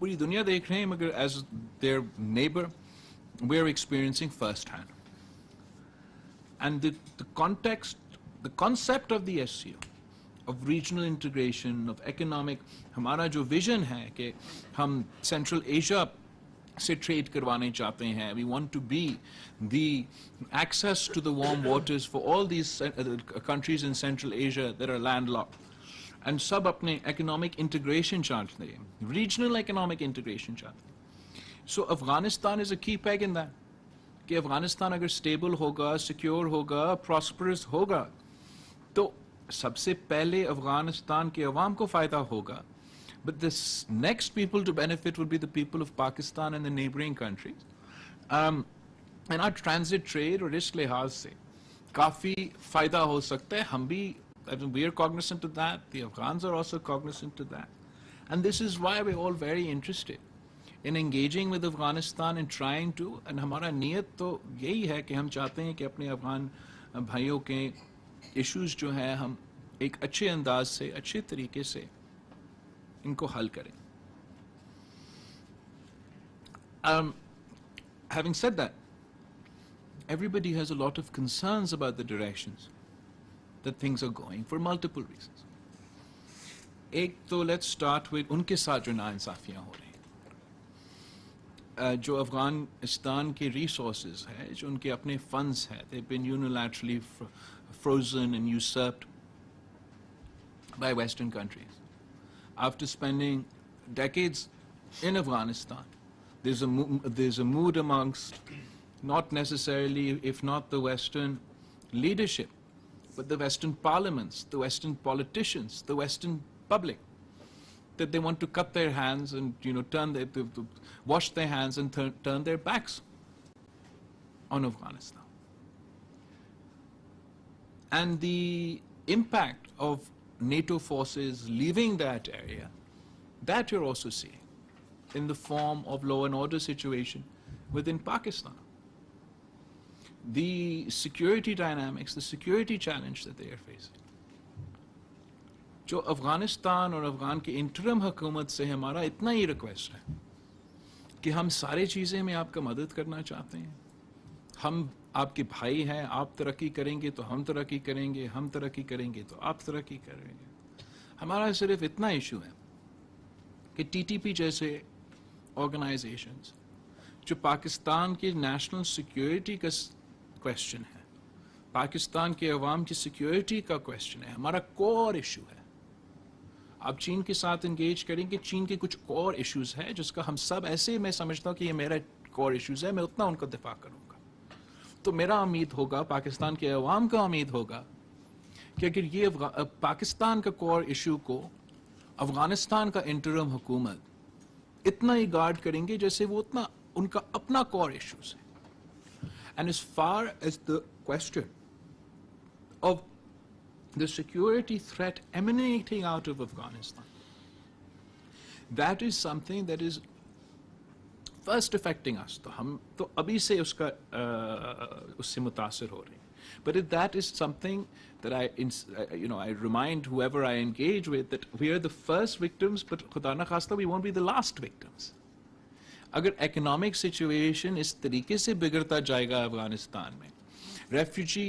पूरी दुनिया देख रहे हैं, मगर as their neighbor, we're experiencing firsthand. And the context, the concept of the SCO, of regional integration, of economic, हमारा जो vision है कि हम Central Asia से trade करवाने चाहते हैं, we want to be the access to the warm waters for all these countries in Central Asia that are landlocked. And सब अपने economic integration चाहते हैं, regional economic integration चाहते हैं. So Afghanistan is a key peg in that. कि अफगानिस्तान अगर stable होगा, secure होगा, प्रॉस्परस होगा, तो सबसे पहले अफगानिस्तान के अवाम को फ़ायदा होगा. But the next people to benefit would be the people of Pakistan and the neighboring countries. And our transit trade और इस लिहाज से काफ़ी फ़ायदा हो सकता है. हम भी, we are cognizant of that. The Afghans are also cognizant of that. And this is why we're all very interested in engaging with Afghanistan and trying to, and हमारा नियत तो यही है कि हम चाहते हैं कि अपने अफगान भाइयों के issues जो हैं हम एक अच्छे अंदाज से, अच्छे तरीके से इनको हल करें. Having said that, everybody has a lot of concerns about the directions that things are going for multiple reasons. एक तो let's start with उनके साथ जो नाइंसाफियाँ हो रही हैं. जो अफगानिस्तान के resources है, जो उनके अपने funds हैं, they've been unilaterally frozen and usurped by Western countries. After spending decades in Afghanistan, there's a mood amongst not necessarily, if not the Western leadership, but the Western parliaments, the Western politicians, the Western public, that they want to cut their hands and wash their hands and turn their backs on Afghanistan. And the impact of NATO forces leaving that area, that you're also seeing in the form of law and order situation within Pakistan. The security dynamics, the security challenge that they are facing. जो अफगानिस्तान और अफगान के interim हुकूमत से हमारा इतना ही request है कि हम सारी चीज़ें में आपका मदद करना चाहते हैं. हम आपके भाई हैं, आप तरक्की करेंगे तो हम तरक्की करेंगे, हम तरक्की करेंगे तो आप तरक्की करेंगे. हमारा सिर्फ इतना इशू है कि टीटीपी जैसे ऑर्गेनाइजेशंस जो पाकिस्तान की नेशनल सिक्योरिटी का क्वेश्चन है, पाकिस्तान के अवाम की सिक्योरिटी का क्वेश्चन है, हमारा कोर इशू है. आप चीन के साथ इंगेज करेंगे, चीन के कुछ कोर इश्यूज है जिसका हम सब ऐसे, मैं समझता हूँ कि ये मेरा कोर इश्यूज है, मैं उतना उनका दिफा करूँगा. तो मेरा उम्मीद होगा, पाकिस्तान के अवाम का उम्मीद होगा कि अगर ये पाकिस्तान का कोर इशू को अफगानिस्तान का इंटरम हुकूमत इतना ही गार्ड करेंगे जैसे वो उतना उनका अपना कोर इश्यूज है. And as far as the question of the security threat emanating out of Afghanistan, that is something that is first affecting us. तो हम तो अभी से उससे मुतासिर हो रहे हैं. But if that is something that I remind whoever I engage with that we are the first victims, but खुदा ना खास्ता we won't be the last victims. अगर economic situation इस तरीके से बिगड़ता जाएगा अफगानिस्तान में, रेफ्यूजी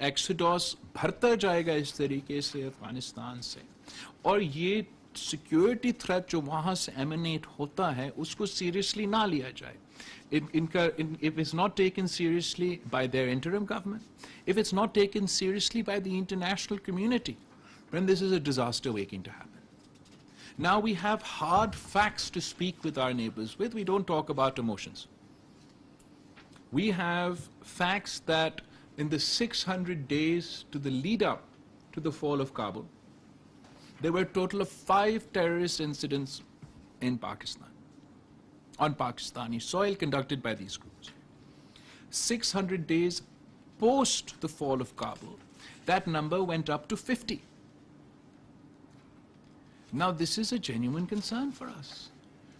एक्सोडस भरता जाएगा इस तरीके से अफगानिस्तान से, और ये सिक्योरिटी थ्रेट जो वहाँ से एमिनेट होता है उसको सीरियसली ना लिया जाए, if it's not taken seriously by their interim government, if it's not taken seriously by the international community, then this is a disaster waiting to happen. Now we have hard facts to speak with our neighbors with. We don't talk about emotions. We have facts that in the 600 days to the lead up to the fall of Kabul, there were a total of 5 terrorist incidents in Pakistan, on Pakistani soil conducted by these groups. 600 days post the fall of Kabul, that number went up to 50. Now this is a genuine concern for us.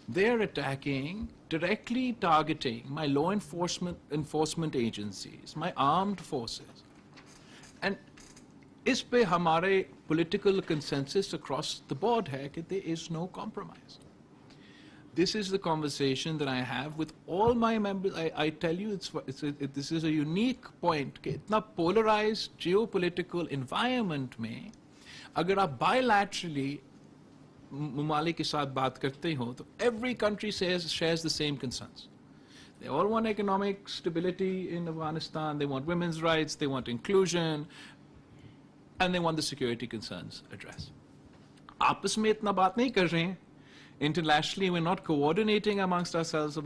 They are attacking, directly targeting my law enforcement agencies, my armed forces. And इस पे हमारे political consensus across the board है कि there is no compromise. This is the conversation that I have with all my members. I tell you, this is a unique point कि इतना polarized geopolitical environment में अगर आप bilaterally ममालिक के साथ बात करते हो तो every country shares the same concerns. They all want economic stability in Afghanistan, they want women's rights, they want inclusion, and they want the security concerns addressed. आपस में इतना बात नहीं कर रहे हैं. Internationally, we're not coordinating amongst ourselves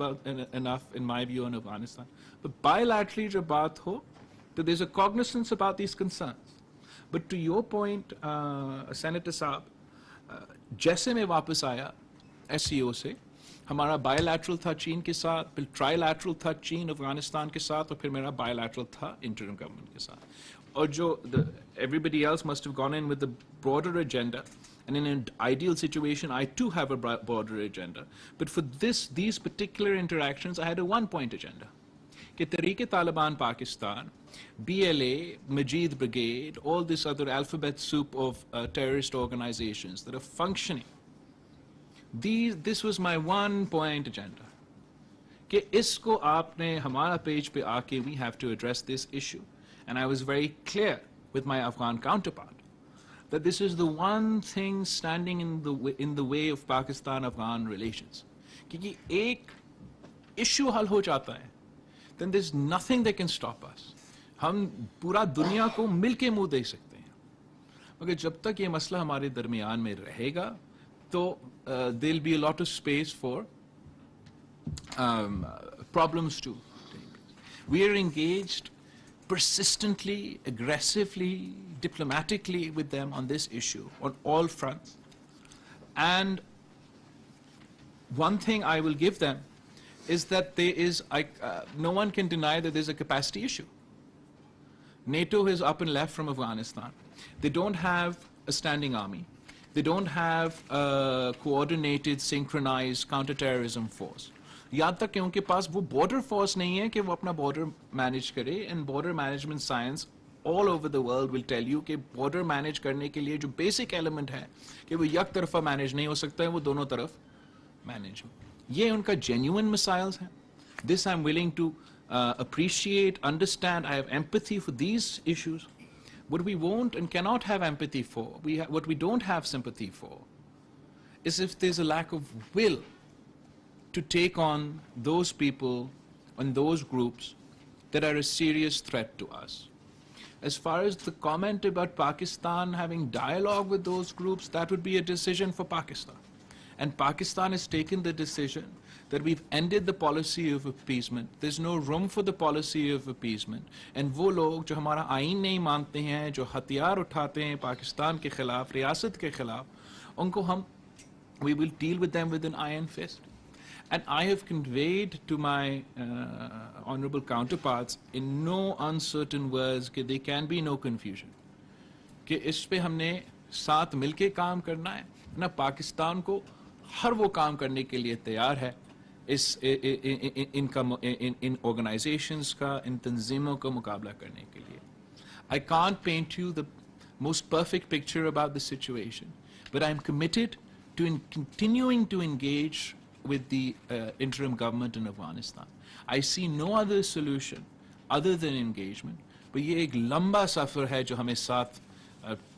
enough, in my view, in Afghanistan. But bilaterally, जब बात हो, so there's a cognizance about these concerns. But to your point, Senator Saab, जैसे मैं वापस आया SCO से, हमारा bilateral था चीन के साथ, फिर trilateral था चीन अफगानिस्तान के साथ, और फिर मेरा bilateral था interim government के साथ. और जो everybody else must have gone in with the broader agenda. And in an ideal situation, I too have a broader agenda. But for these particular interactions, I had a one-point agenda. कि Tehreek-e-Taliban Pakistan, BLA, Majid Brigade, all this other alphabet soup of terrorist organizations that are functioning. This was my one-point agenda. कि इसको आपने हमारा page पे आके, we have to address this issue. And I was very clear with my Afghan counterpart that this is the one thing standing in the way of Pakistan-Afghan relations. Because एक issue हल हो जाता है, then there's nothing that can stop us. हम पूरा दुनिया को मिलके मुंह दे सकते हैं. मगर जब तक ये मसला हमारे दरमियान में रहेगा, तो there'll be a lot of space for problems to take place. We are engaged persistently, aggressively, diplomatically with them on this issue, on all fronts. And one thing I will give them is that there is, no one can deny that there's a capacity issue. NATO has up and left from Afghanistan. They don't have a standing army. They don't have a coordinated, synchronized counterterrorism force. यहाँ तक कि उनके पास वो border force नहीं है कि वो अपना border manage करे. And border management science all over the world will tell you कि border manage करने के लिए जो basic element है कि वो एक तरफा manage नहीं हो सकता है, वो दोनों तरफ manage हो. ये उनका genuine missiles हैं. This I'm willing to appreciate, understand. I have empathy for these issues. What we won't and cannot have empathy for, what we don't have sympathy for, is if there's a lack of will to take on those people and those groups that are a serious threat to us. As far as the comment about Pakistan having dialogue with those groups, that would be a decision for Pakistan. And Pakistan has taken the decision that we've ended the policy of appeasement. There's no room for the policy of appeasement. And वो लोग जो हमारा आईन नहीं मानते हैं, जो हथियार उठाते हैं पाकिस्तान के खिलाफ, रियासत के खिलाफ, उनको we will deal with them with an iron fist. And I have conveyed to my honorable counterparts in no uncertain words that there can be no confusion. कि इस पे हमने साथ मिलके काम करना है ना. पाकिस्तान को हर वो काम करने के लिए तैयार है इन organizations का, इन तंजीमों का मुकाबला करने के लिए. I can't paint you the most perfect picture about the situation, but I'm committed to continuing to engage with the interim government in Afghanistan. I see no other solution other than engagement. But ये एक लंबा सफर है जो हमें साथ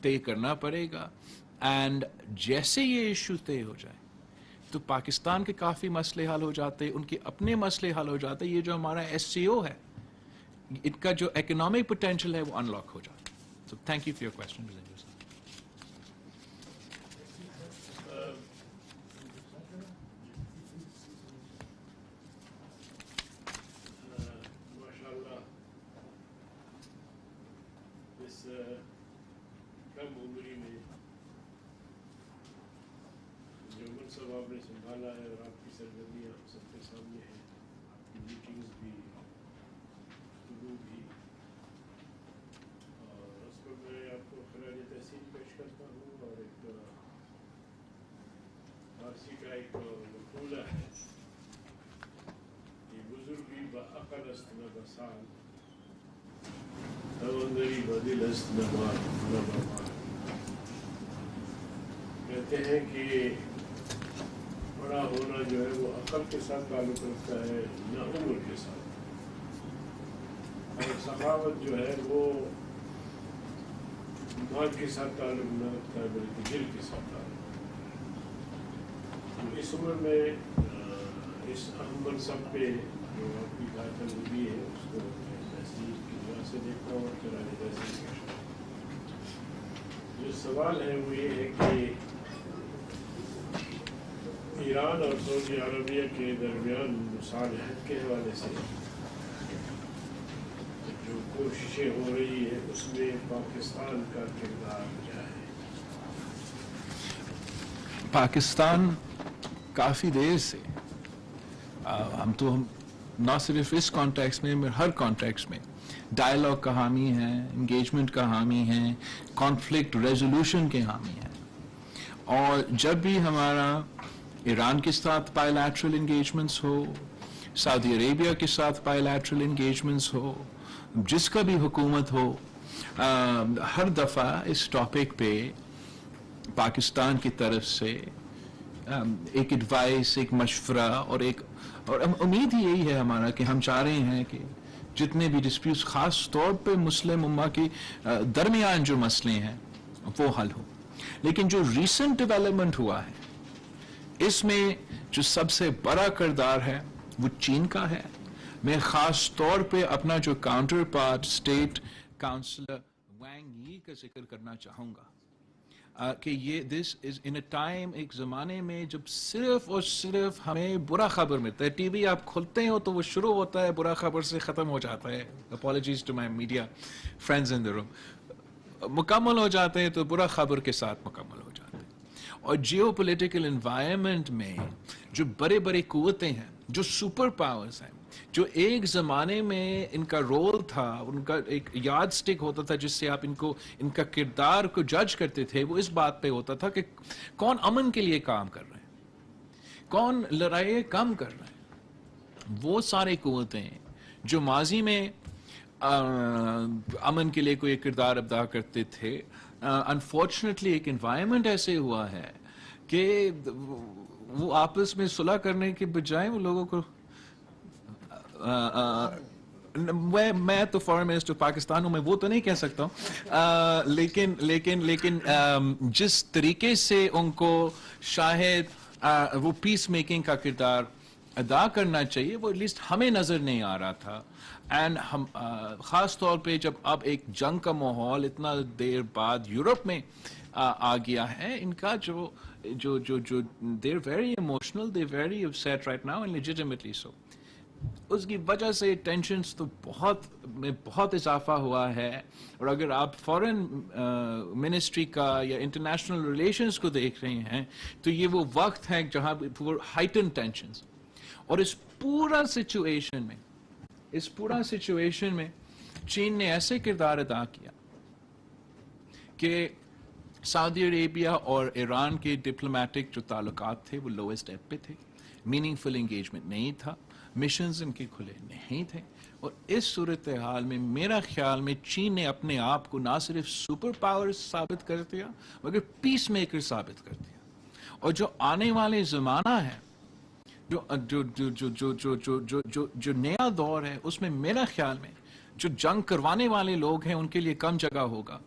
तय करना पड़ेगा. And जैसे ये issue तय हो जाए, तो पाकिस्तान के काफ़ी मसले हल हो जाते, उनके अपने मसले हल हो जाते. ये जो हमारा SCO है, इनका जो economic potential है, वो unlock हो जाता. So thank you for your question. कम उम्री में जो मनसब आपने संभाला है और आपकी सरगर्मियाँ सबके सामने हैं, आपकी मीटिंग्स भी, गुरु भी, और उस पर मैं आपको खराज तहसीन पेश करता हूँ. और एक फारसी का एक मक़ूला है कि बुजुर्गी बअक़ल अस्त न बसाल, तवंदरी बदिल अस्त न बाल न बमाल. कहते हैं कि बड़ा होना जो है वो अकल के साथ ताल्लुक रखता है न उम्र के साथ, और सखावत जो है वो माल के साथ ताल्लुक न रखता है बल्कि दिल के साथ ताल्लुक। तो इस उम्र में इस अहम मनसब पे जो आपकी दाखिल हुई है उसको तहसील की वजह से देखता हूँ। जो सवाल है वो ये है कि ईरान और सऊदी अरबिया के दरमियान मुसालहत के हवाले से जो कोशिशें हो रही है उसमें पाकिस्तान का किरदार क्या है? पाकिस्तान काफ़ी देर से हम ना सिर्फ इस कॉन्टेक्स्ट में हर कॉन्टेक्स्ट में डायलॉग का हामी है, इंगेजमेंट का हामी है, कॉन्फ्लिक्ट रेजोल्यूशन के हामी है। और जब भी हमारा ईरान के साथ बायलैटरल इंगेजमेंट्स हो, सऊदी अरेबिया के साथ बायलैटरल इंगेजमेंट्स हो, जिसका भी हुकूमत हो, हर दफ़ा इस टॉपिक पे पाकिस्तान की तरफ से एक एडवाइस, एक मशवरा और उम्मीद ही यही है हमारा कि हम चाह रहे हैं कि जितने भी डिस्प्यूट्स खास तौर पे मुस्लिम उम्मा के दरमियान जो मसले हैं वो हल हो। लेकिन जो रीसेंट डेवलपमेंट हुआ है इसमें जो सबसे बड़ा किरदार है वो चीन का है। मैं खास तौर पे अपना जो काउंटर पार्ट स्टेट काउंसलर वांग यी का जिक्र करना चाहूँगा कि ये this is in a time, एक ज़माने में जब सिर्फ और सिर्फ हमें बुरा खबर मिलता है। टीवी आप खोलते हो तो वो शुरू होता है बुरा खबर से, ख़त्म हो जाता है। Apologies to my media friends in the room. मुकम्मल हो जाते हैं तो बुरा खबर के साथ मुकम्मल हो जाते हैं। और जियो पोलिटिकल इन्वायरमेंट में जो बड़े बड़े कुव्वतें हैं, जो सुपर पावर्स हैं, जो एक ज़माने में इनका रोल था, उनका एक याद स्टिक होता था जिससे आप इनका किरदार को जज करते थे, वो इस बात पे होता था कि कौन अमन के लिए काम कर रहे हैं, कौन लड़ाई कम कर रहे हैं। वो सारे कुव्वतें जो माजी में अमन के लिए कोई किरदार अदा करते थे, अनफॉर्चुनेटली एक एनवायरनमेंट ऐसे हुआ है कि वो आपस में सुलह करने के बजाय वो लोगों को मैं तो फॉरेन मिनिस्टर पाकिस्तान हूं, मैं वो तो नहीं कह सकता हूं, लेकिन जिस तरीके से उनको शायद वो पीस मेकिंग का किरदार अदा करना चाहिए वो एटलीस्ट हमें नजर नहीं आ रहा था। एंड हम खास तौर पे जब अब एक जंग का माहौल इतना देर बाद यूरोप में आ गया है, इनका जो they're very emotional, they're very upset right now and legitimately so। उसकी वजह से टेंशन्स तो बहुत इजाफा हुआ है। और अगर आप फॉरेन मिनिस्ट्री का या इंटरनेशनल रिलेशंस को देख रहे हैं तो ये वो वक्त है जहां हाइटन टेंशन्स। और इस पूरा सिचुएशन में चीन ने ऐसे किरदार अदा किया कि सऊदी अरेबिया और ईरान के डिप्लोमेटिक जो ताल्लुकात थे वो लोएस्ट स्टेप पे थे, मीनिंगफुल एंगेजमेंट नहीं था, मिशंस इनके खुले नहीं थे। और इस सूरत हाल में मेरा ख्याल में चीन ने अपने आप को ना सिर्फ सुपर पावर साबित कर दिया मगर पीस मेकर साबित कर दिया। और जो आने वाले ज़माना है, जो नया दौर है, उसमें मेरा ख्याल में जो जंग करवाने वाले लोग हैं उनके लिए कम जगह होगा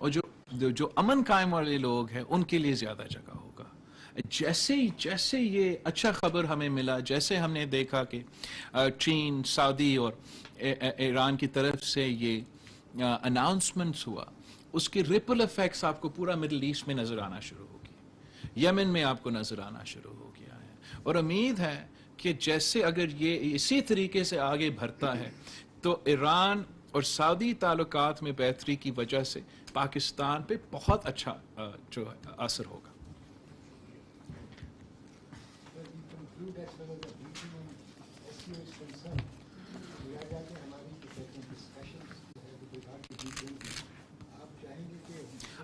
और जो अमन कायम वाले लोग हैं उनके लिए ज्यादा जगह होगा। जैसे ये अच्छा खबर हमें मिला, जैसे हमने देखा कि चीन, सऊदी और ईरान की तरफ से ये अनाउंसमेंट्स हुआ, उसके रिपल इफेक्ट्स आपको पूरा मिडिल ईस्ट में नजर आना शुरू होगी, यमन में आपको नजर आना शुरू हो गया है। और उम्मीद है कि जैसे अगर ये इसी तरीके से आगे बढ़ता है तो ईरान और सऊदी ताल्लुकात में बेहतरी की वजह से पाकिस्तान पे बहुत अच्छा जो असर होगा।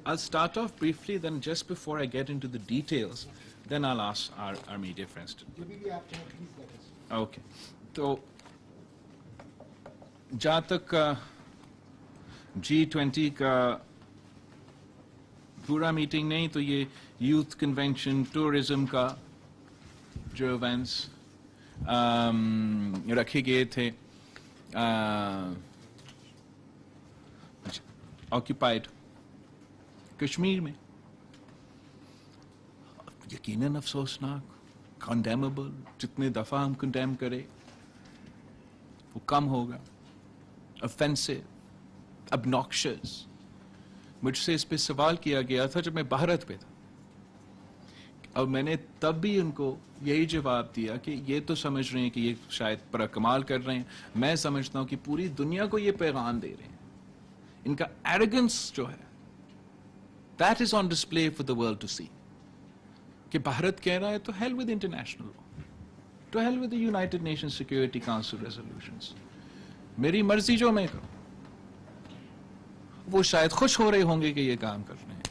I'll start off briefly, then just before I get into the details, then I'll ask our media friends to. Okay. तो जहाँ तक G20 का पूरा मीटिंग नहीं तो ये यूथ कन्वेंशन, टूरिज्म का जो इवेंट्स रखे गए थे ऑक्यूपाइड कश्मीर में, यकीनन अफसोसनाक, कंडेमेबल, जितने दफ़ा हम कंडेम करें वो कम होगा, ऑफेंसिव, obnoxious। मुझसे इस पे सवाल किया गया था जब मैं भारत पे था, और मैंने तब भी उनको यही जवाब दिया कि ये तो समझ रहे हैं कि ये शायद पर कमाल कर रहे हैं, मैं समझता हूं कि पूरी दुनिया को ये पैगाम दे रहे हैं। इनका एरोगेंस जो है that is on display for the world to see, कि भारत कह रहा है तो hell with international law, to hell with the United Nation Security Council resolutions, मेरी मर्जी जो मैं करूं। वो शायद खुश हो रहे होंगे कि ये काम कर रहे हैं,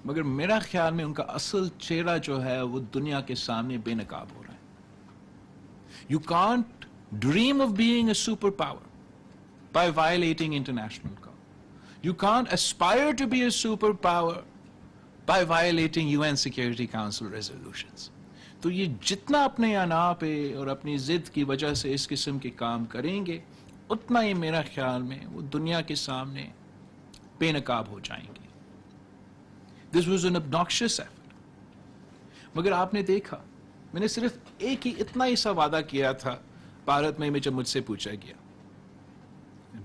मगर मेरा ख्याल में उनका असल चेहरा जो है वो दुनिया के सामने बेनकाब हो रहा है। You can't dream of being a super power by violating international law. You can't aspire to be a superpower by violating UN Security Council resolutions. तो ये जितना अपने अना पे और अपनी जिद की वजह से इस किस्म के काम करेंगे, उतना ही मेरा ख्याल में वो दुनिया के सामने बेनकाब हो जाएंगे। This was an obnoxious effort. मगर आपने देखा, मैंने सिर्फ एक ही इतना ही सा वादा किया था भारत में जब मुझसे पूछा गया,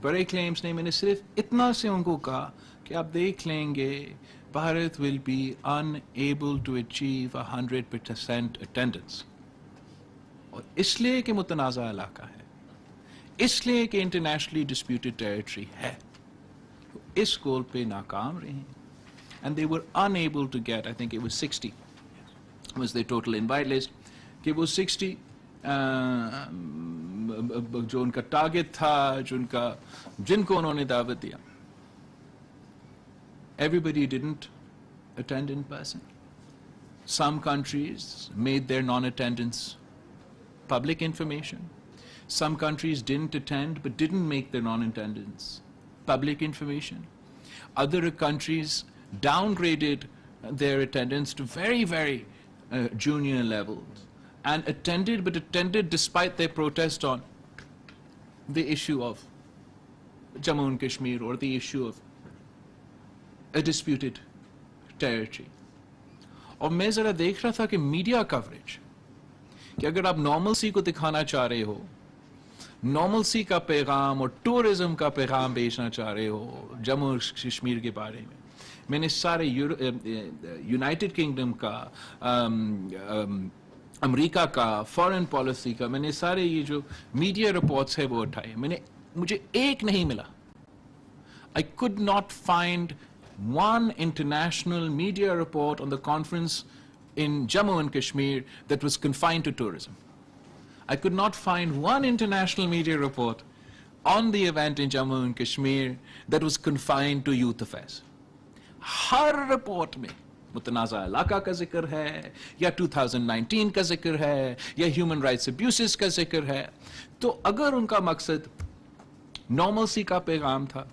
बड़े क्लेम्स नहीं, मैंने सिर्फ इतना से उनको कहा कि आप देख लेंगे Bharat will be unable to achieve 100% attendance, और इसलिए कि मुतनाज़ा इलाका है, इसलिए कि इंटरनेशनली डिस्प्यूटेड टेरिटरी है, इस गोल पे नाकाम रहे। And they were unable to get, I think it was 60 was the total invite list, कि वो 60 जो उनका टारगेट था, जिनको उन्होंने दावत दिया, everybody didn't attend in person. Some countries made their non-attendance public information. Some countries didn't attend but didn't make their non-attendance public information. Other countries downgraded their attendance to very, very junior levels, and attended despite their protest on the issue of Jammu and Kashmir or the issue of a disputed territory. और मैं जरा देख रहा था कि media coverage, कि अगर आप नॉर्मलसी को दिखाना चाह रहे हो, नॉर्मलसी का पैगाम और टूरिज्म का पैगाम भेजना चाह रहे हो जम्मू और कश्मीर के बारे में, मैंने सारे यूनाइटेड किंगडम का, अमेरिका का, फॉरेन पॉलिसी का, मैंने सारे ये जो मीडिया रिपोर्ट्स है वो उठाए, मुझे एक नहीं मिला। I could not find one international media report on the conference in Jammu and Kashmir that was confined to tourism. I could not find one international media report on the event in Jammu and Kashmir that was confined to youth affairs. Her report में मुतनाज़ा इलाका का जिक्र है, या 2019 का जिक्र है, या ह्यूमन राइट्स अब्यूसेस का जिक्र है। तो अगर उनका मकसद नॉर्मलसी का पैगाम था,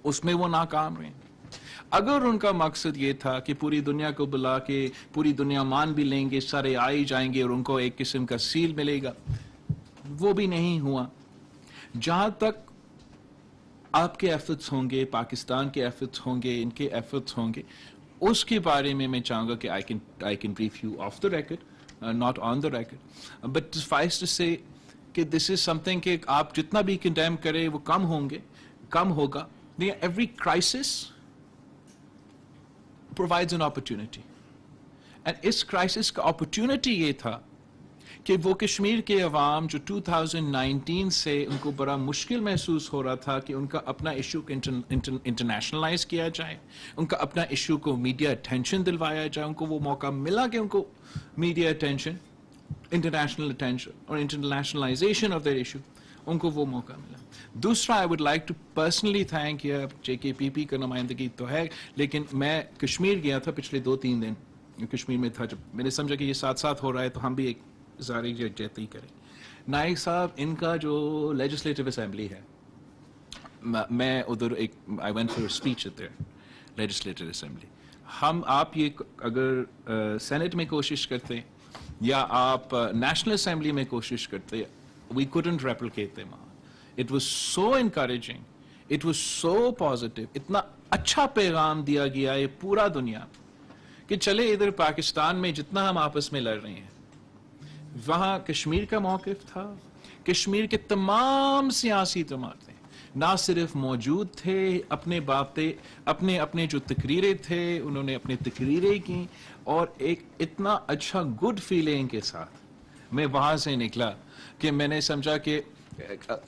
उसमें वो नाकाम रहे। अगर उनका मकसद ये था कि पूरी दुनिया को बुला के पूरी दुनिया मान भी लेंगे, सारे आ ही जाएंगे और उनको एक किस्म का सील मिलेगा, वो भी नहीं हुआ। जहां तक आपके एफर्ट्स होंगे, पाकिस्तान के एफर्ट्स होंगे, इनके एफर्ट्स होंगे, उसके बारे में मैं चाहूंगा कि I can brief you of the record, not on the record, but suffice to say कि this is something कि आप जितना भी condemn करें वो कम होगा। Every crisis provides an opportunity, and इस crisis का opportunity ये था कि वो कश्मीर के अवाम जो 2019 से उनको बड़ा मुश्किल महसूस हो रहा था कि उनका अपना इशू इंटरनेशनलाइज किया जाए, उनका अपना इशू को मीडिया अटेंशन दिलवाया जाए, उनको वो मौका मिला कि उनको मीडिया अटेंशन, इंटरनेशनल अटेंशन और इंटरनेशनलाइजेशन ऑफ देयर इशू, उनको वो मौका मिला। दूसरा, I would like to personally thank you, JKPP का नुमाइंदगी तो है, लेकिन मैं कश्मीर गया था पिछले 2-3 दिन, कश्मीर में था, जब मैंने समझा कि ये साथ साथ हो रहा है तो हम भी एक जारी जैते ही करें। नायक साहब, इनका जो लेजिस्लेटिव असेंबली है, मैं उधर I went for speech at there legislative assembly. आप ये अगर सेनेट में कोशिश करते या आप नेशनल असेंबली में कोशिश करते, we couldn't replicate them all. It was so encouraging, it was so positive, इतना अच्छा पैगाम दिया गया है पूरा दुनिया कि चले इधर पाकिस्तान में जितना हम आपस में लड़ रहे हैं, वहां कश्मीर का मौक़िफ़ था, कश्मीर के तमाम सियासी जमातें ना सिर्फ मौजूद थे, अपने बातें अपने अपने जो तकरीरें थे उन्होंने अपनी तकरीरें की, और एक इतना अच्छा गुड फीलिंग के साथ मैं वहां से निकला कि मैंने समझा कि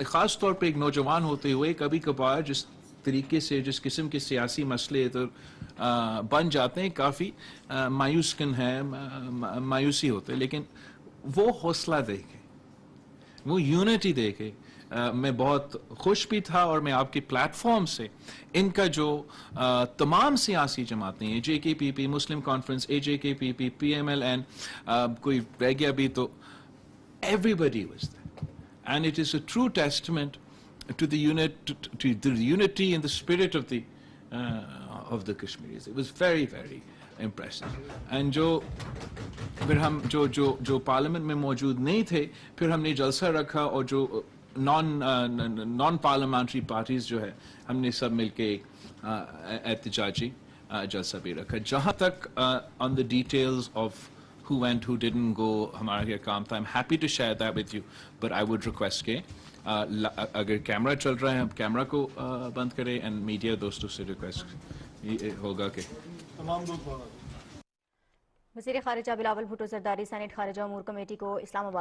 ख़ास तौर पे एक नौजवान होते हुए कभी कभार जिस तरीके से जिस किस्म के सियासी मसले तो बन जाते हैं, काफ़ी मायूस कन है, मायूसी होते हैं, लेकिन वो हौसला देखे, वो यूनिटी देखे, मैं बहुत खुश भी था। और मैं आपके प्लेटफॉर्म से इनका जो तमाम सियासी जमातें हैं, JKPP, मुस्लिम कॉन्फ्रेंस, AJKPP, PMLN, कोई रह गया भी तो everybody was there, and it is a true testament to the unity and the spirit of the Kashmiris. It was very, very impressive. And जो फिर हम जो पार्लियामेंट में मौजूद नहीं थे, फिर हमने जलसा रखा, और जो नॉन पार्लियामेंट्री पार्टीज जो है हमने सब मिलके एहतजाजी जलसा भी रखा। जहाँ तक on the details of who went, who didn't go, हमारा क्या काम था, I'm happy to share that with you, but I would request के अगर कैमरा चल रहा है, हम कैमरा को बंद करें, एंड मीडिया दोस्तों से रिक्वेस्ट होगा कि तमाम लोग वज़ीर ख़ारिजा बिलावल भुट्टो ज़रदारी सेनेट ख़ारिजा अमूर कमेटी को इस्लामाबाद